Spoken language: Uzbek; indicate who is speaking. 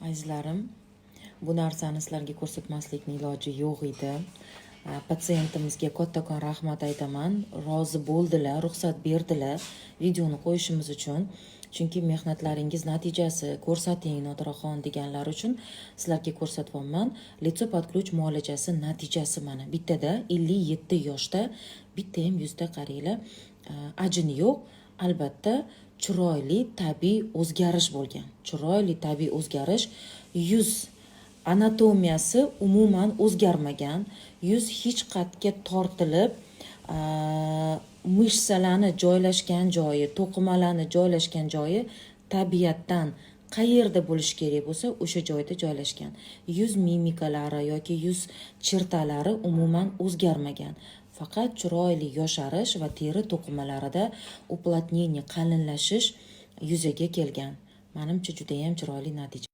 Speaker 1: Azizlarim, bu narsani sizlarga ko'rsatmaslikning iloji yo'q edi. Patsientimizga kattakon rahmat aytaman. Rozi bo'ldilar, ruxsat berdilar videoni qo'yishimiz uchun. Chunki mehnatlaringiz natijasi ko'rsating Nodiraxon deganlar uchun sizlarga ko'rsatyapman. Litso podключ muolajasi natijasi mana bittada 57 yoshda bitta ham yuzda qaranglar. Ajin yo'q, albatta chiroyli tabiiy o'zgarish bo'lgan. Chiroyli tabiiy o'zgarish, yuz anatomiyasi umuman o'zgarmagan. Yuz hech qatga tortilib, mishsalarni joylashgan joyi, to'qimalarni joylashgan joyi tabiatdan qayerda bo'lish kerak bo'lsa, o'sha joyda joylashgan. Yuz mimikalari yoki yuz chertalari umuman o'zgarmagan. Faqat chiroyli yosharish va teri to'qimalarida uplatnение, qalinlashish yuzaga kelgan. Menimcha juda ham chiroyli natija.